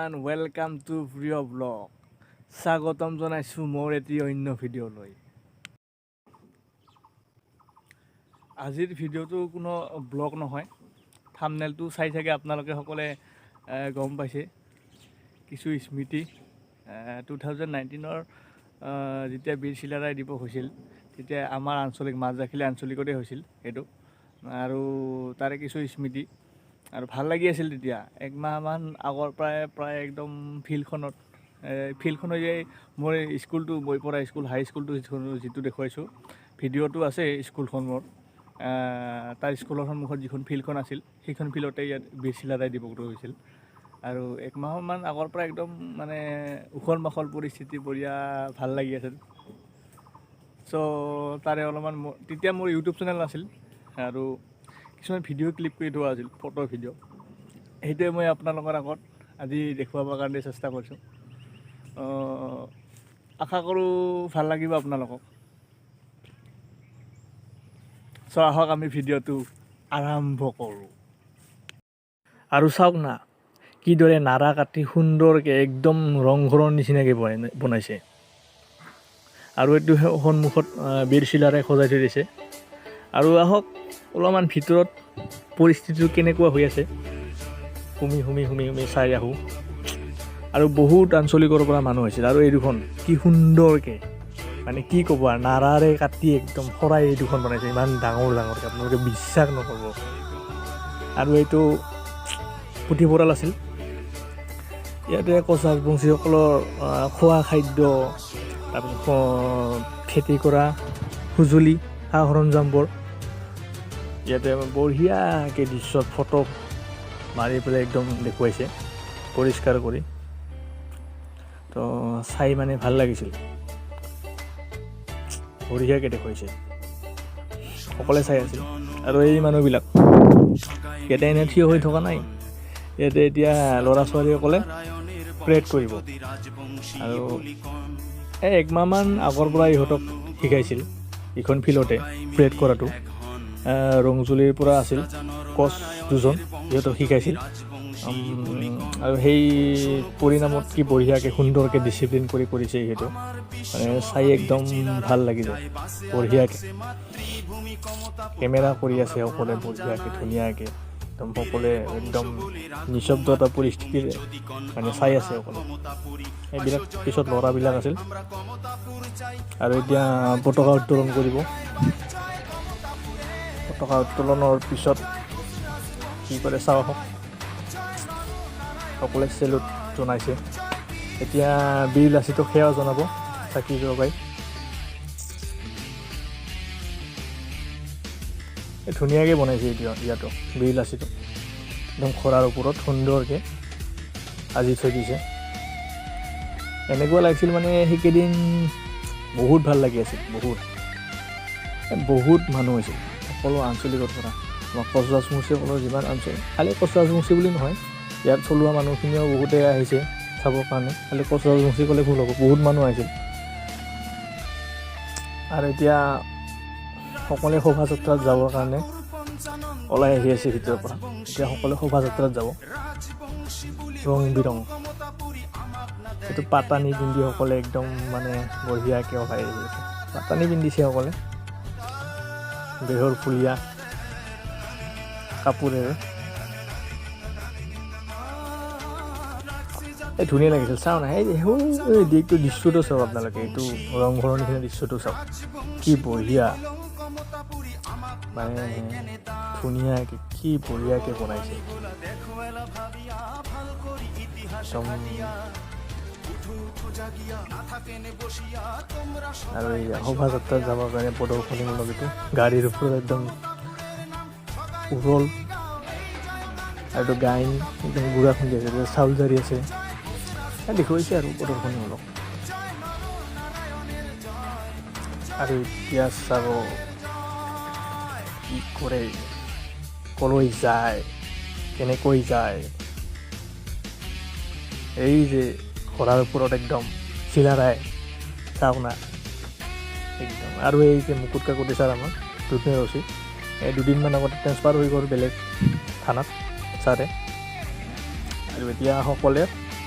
everyone, welcome to Priyo vlog. স্বাগতম জনাইছো মোৰ এটি অন্য ভিডিঅ' লৈ। আজিৰ ভিডিঅ'টো কোনো ব্লগ নহয়, থাম্বনেইলটো চাই থাকে আপোনালোকে সকলে গম পাইছে। কিছু স্মৃতি 2019 যেতিয়া বীৰ চিলাৰায় দিৱস হৈছিল তেতিয়া আমাৰ আঞ্চলিক মাজ-জাখিলি আঞ্চলিকতে হৈছিল এইটো, আৰু তাৰে কিছু স্মৃতি আৰু ভাল লাগি আছিল। তেতিয়া একমাহমান আগৰ প্ৰায় একদম ফিল্ডখনত যে মোৰ স্কুলটো মই পঢ়া স্কুল হাই স্কুলটো যিটো দেখুৱাইছোঁ ভিডিঅ'টো আছে স্কুলখনৰ, তাৰ স্কুলৰ সন্মুখত যিখন ফিল্ডখন আছিল সেইখন ফিল্ডতে ইয়াত বীৰ চিলাৰায় দিৱসটো হৈছিল। আৰু একমাহমান আগৰ পৰা একদম মানে উখল মাখল পৰিস্থিতি বঢ়িয়া ভাল লাগি আছিল। চ' তাৰে অলপমান তেতিয়া মোৰ ইউটিউব চেনেল নাছিল আৰু কিছুমান ভিডিঅ' ক্লিপ কৰি থোৱা আছিল, ফটো ভিডিঅ', সেইটোৱে মই আপোনালোকৰ আগত আজি দেখুৱাবৰ কাৰণে চেষ্টা কৰিছোঁ। আশা কৰোঁ ভাল লাগিব আপোনালোকক। চ' আহক আমি ভিডিঅ'টো আৰম্ভ কৰোঁ। আৰু চাওক না কিদৰে নাৰা কাটি সুন্দৰকৈ একদম ৰংঘৰৰ নিচিনাকৈ বনাইছে, আৰু এইটো সন্মুখত বীৰ চিলাৰায় সজাই থৈ দিছে। আৰু আহক অলপমান ভিতৰত পৰিস্থিতিটো কেনেকুৱা হৈ আছে সুমি চাই আহোঁ। আৰু বহুত আঞ্চলিকৰ পৰা মানুহ আহিছিল, আৰু এই দুখন কি সুন্দৰকৈ মানে কি ক'ব আৰু নাৰাৰে কাটি একদম শৰাই এই দুখন বনাইছে, ইমান ডাঙৰকৈ আপোনালোকে বিশ্বাস নকৰিব। আৰু এইটো পুথিভঁৰাল আছিল, ইয়াতে কোচ ৰাজবংশীসকলৰ খোৱা খাদ্য, তাৰপিছত খেতি কৰা সঁজুলি সা সৰঞ্জামবোৰ ইয়াতে বঢ়িয়াকৈ দৃশ্যত ফটো মাৰি পেলাই একদম দেখুৱাইছে পৰিষ্কাৰ কৰি। তো চাই মানে ভাল লাগিছিল, বঢ়িয়াকৈ দেখুৱাইছে, সকলোৱে চাই আছিল। আৰু এই মানুহবিলাক ইয়াতে এনে থিয় হৈ থকা নাই, ইয়াতে এতিয়া ল'ৰা ছোৱালীসকলে প্ৰেড কৰিব। আৰু একমাহমান আগৰ পৰা ইহঁতক শিকাইছিল ইখন ফিল্ডতে প্ৰেড কৰাটো। ৰংজুলিৰ পৰা আছিল কোচ দুজন, ইহঁতক শিকাইছিল। আৰু সেই পৰিণামত কি বঢ়িয়াকৈ সুন্দৰকৈ ডিচিপ্লিন কৰি কৰিছে সেইটো, মানে চাই একদম ভাল লাগি যায়। বঢ়িয়াকৈ কেমেৰা কৰি আছে সকলোৱে, বঢ়িয়াকৈ ধুনীয়াকৈ একদম সকলোৱে একদম নিস্তব্ধতা পৰিস্থিতিৰ মানে চাই আছে সকলোৱে। এইবিলাক পিছত ল'ৰাবিলাক আছিল। আৰু এতিয়া পতাকা উত্তোলন কৰিব। পতাকা উত্তোলনৰ পিছত কি কৰে চাওঁ আহক। সকলোৱে চেলুট জনাইছে। এতিয়া বীৰ লাচিতক সেৱা জনাব চাকি জ্বলাই। ধুনীয়াকৈ বনাইছে এতিয়া ইয়াতো বীৰ লাচিতক, একদম খৰাৰ ওপৰত সুন্দৰকৈ সাজি থৈ দিছে। এনেকুৱা লাগিছিল মানে সেইকেইদিন বহুত ভাল লাগি আছিল, বহুত মানুহ হৈছিল সকলো আঞ্চলিকৰ পৰা। আমাৰ কোচ ৰাজবংশীসকলৰ যিমান আঞ্চলিক, খালি কোচ ৰাজবংশী বুলি নহয়, ইয়াত চলোৱা মানুহখিনিও বহুতে আহিছে চাবৰ কাৰণে। খালি কোচ ৰাজবংশী ক'লে ভুল হ'ব, বহুত মানুহ আহিছিল। আৰু এতিয়া সকলোৱে শোভাযাত্ৰাত যাবৰ কাৰণে ওলাই আহি আছে ভিতৰৰ পৰা। এতিয়া সকলোৱে শোভাযাত্ৰাত যাব, ৰং বিৰং এইটো পাতানি পিন্ধি সকলে একদম মানে বঢ়িয়াকৈ ওলাই আহি আছে। পাতানি পিন্ধিছে সকলে, বেহৰ ফুলীয়া কাপোৰেৰে। এই ধুনীয়া লাগিছিল, চাওঁ নাই এই দৃশ্যটো চাওক আপোনালোকে, এইটো ৰংঘৰৰ নিচিনা দৃশ্যটো চাওক, কি বঢ়িয়া মানে ধুনীয়াকৈ কি বঢ়িয়াকৈ বনাইছে একদম। আৰু এই শোভাযাত্ৰাত যাবৰ কাৰণে প্ৰদৰ্শনীমূলক এইটো গাড়ীৰ ওপৰত একদম উৰল, আৰু এইটো গাইন একদম গুড়া খুন্দি আছে, চাউল জাৰি আছে, দেখুৱাইছে আৰু প্ৰদৰ্শনীমূলক। আৰু এতিয়া চাব কি কৰে, কলৈ যায়, কেনেকৈ যায়। এই যে ঘোঁৰাৰ ওপৰত একদম চিলাৰায় চাওক না একদম। আৰু এই যে মুকুট কাকতি ছাৰ আমাৰ দুধনৈ ৰচি, এই দুদিনমান আগতে ট্ৰেন্সফাৰ হৈ গ'ল বেলেগ থানাত ছাৰে। আৰু এতিয়া সকলোৱে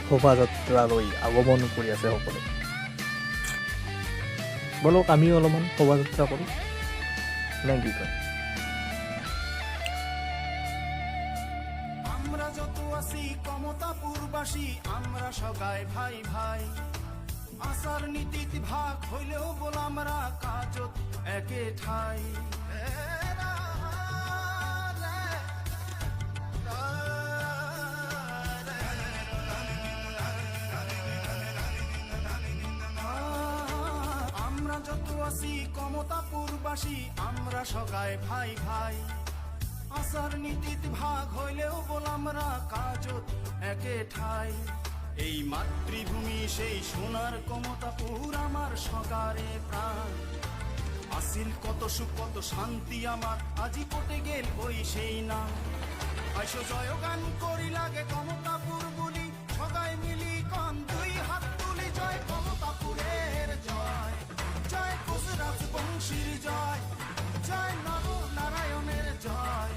শোভাযাত্ৰালৈ আগমন কৰি আছে সকলোৱে। বলক আমিও অলপমান শোভাযাত্ৰা কৰোঁ, নে কি কয়? আমরা যত আছি কমতাপুরবাসী, আমরা সবাই ভাই ভাই। আসার নীতিত ভাগ হইলেও বল আমরা কাজত একে ঠাই। আমরা যত আছি কমতাপুরবাসী, আমরা সবাই ভাই ভাই। আসার নীতিত ভাগ হইলেও বল আমরা কাজত একে ঠাই। এই মাতৃভূমি সেই সোনার কমতাপুর আমার সগারে প্রাণ। আসিল কত সুখ কত শান্তি আমার, আজি পটে গেল ওই সেই নাম। আইসো জয় গান করি লাগে কমতাপুর বলি, সগাই মিলি কন দুই হাত তুলি জয় কমতাপুরের জয়। জয় কুসরাজ বংশীর জয়, জয় নর নারায়ণের জয়,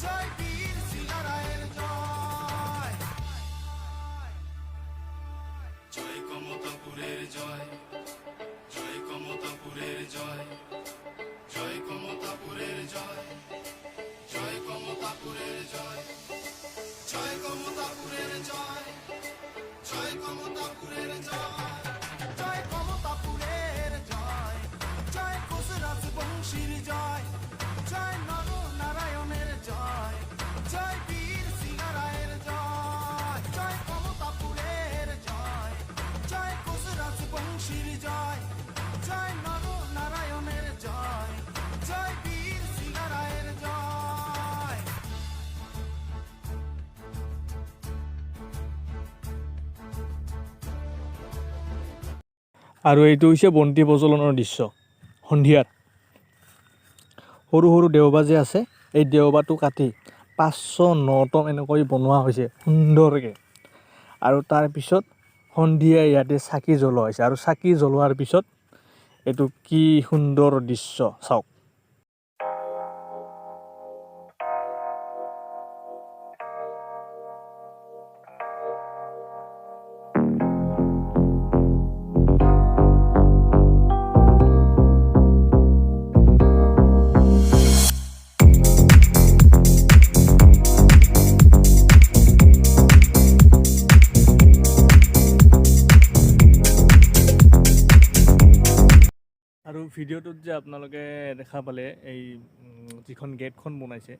জয় বীর চিলারায়ের জয়। জয় কমতাপুরের জয়, জয় কমতাপুরের জয়, জয় কমতাপুরের জয়, জয় কমতাপুরের জয়, জয় কমতাপুরের জয়, জয় কমতাপুরের জয়, জয় কমতাপুরের জয়, জয় কুসরাজ বংশীর জয়, জয় নর নারায়ণের জয়, জয় বীর চিলারায়ের জয়। জয় কমতাপুরের জয়, জয় কুসরাজ বংশীর জয়, জয় নর নারায়ণের জয়, জয় বীর চিলারায়ের জয়। আৰু এইটো হৈছে বন্তি প্ৰজ্বলনৰ দৃশ্য সন্ধিয়াৰ। সৰু সৰু দেওবা যে আছে, এই দেওবাটো কাটি 509তম এনেকৈ বনোৱা হৈছে সুন্দৰকৈ। আৰু তাৰপিছত সন্ধিয়া ইয়াতে চাকি জ্বলোৱা হৈছে, আৰু চাকি জ্বলোৱাৰ পিছত এইটো কি সুন্দৰ দৃশ্য চাওক। আৰু ভিডিঅ'টোত যে আপোনালোকে দেখা পালে এই যিখন গেটখন বনাইছে,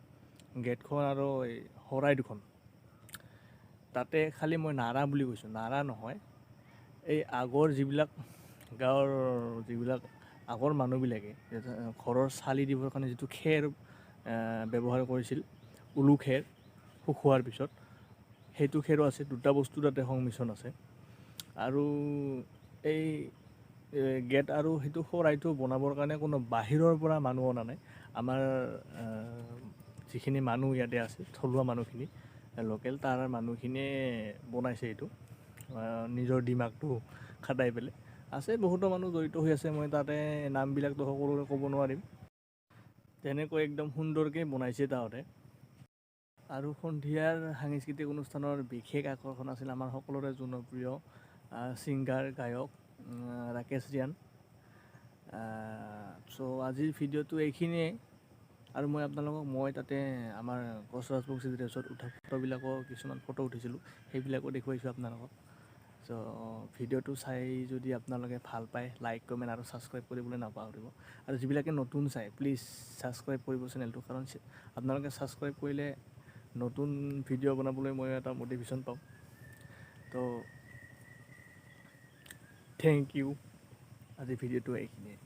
গেটখন আৰু এই শৰাই দুখন, তাতে খালি মই নাৰা বুলি কৈছোঁ, নাৰা নহয়। এই আগৰ যিবিলাক গাঁৱৰ যিবিলাক আগৰ মানুহবিলাকে ঘৰৰ চালি দিবৰ কাৰণে যিটো খেৰ ব্যৱহাৰ কৰিছিল, উলু খেৰ শুকোৱাৰ পিছত, সেইটো খেৰো আছে। দুটা বস্তু তাতে সংমিশ্ৰণ আছে। আৰু এই গেট আৰু সেইটো শৰাইটো বনাবৰ কাৰণে কোনো বাহিৰৰ পৰা মানুহ অনা নাই। আমাৰ যিখিনি মানুহ ইয়াতে আছে, থলুৱা মানুহখিনি, লোকেল, তাৰ মানুহখিনিয়ে বনাইছে এইটো নিজৰ দিমাগটো খাটাই পেলাই। আছে বহুতো মানুহ জড়িত হৈ আছে, মই তাতে নামবিলাকতো সকলোৰে ক'ব নোৱাৰিম। তেনেকৈ একদম সুন্দৰকৈ বনাইছে তাহঁতে। আৰু সন্ধিয়াৰ সাংস্কৃতিক অনুষ্ঠানৰ বিশেষ আকৰ্ষণ আছিল আমাৰ সকলোৰে জনপ্ৰিয় ছিংগাৰ গায়ক ৰাকেশ ৰিয়ান। চ' আজিৰ ভিডিঅ'টো এইখিনিয়ে। আৰু মই তাতে আমাৰ গছৰাজ বংশী ড্ৰেছত উঠা ফটোবিলাকো কিছুমান ফটো উঠিছিলোঁ, সেইবিলাকো দেখুৱাইছোঁ আপোনালোকক। চ' ভিডিঅ'টো চাই যদি আপোনালোকে ভাল পায়, লাইক কমেণ্ট আৰু ছাবস্ক্ৰাইব কৰিবলৈ নাপাহৰিব। আৰু যিবিলাকে নতুন চাই, প্লিজ ছাবস্ক্ৰাইব কৰিব চেনেলটো, কাৰণ আপোনালোকে ছাবস্ক্ৰাইব কৰিলে নতুন ভিডিঅ' বনাবলৈ মই এটা মটিভেশ্যন পাওঁ। তো থেংক ইউ। আজি ভিডিঅ'টো এইখিনিয়ে।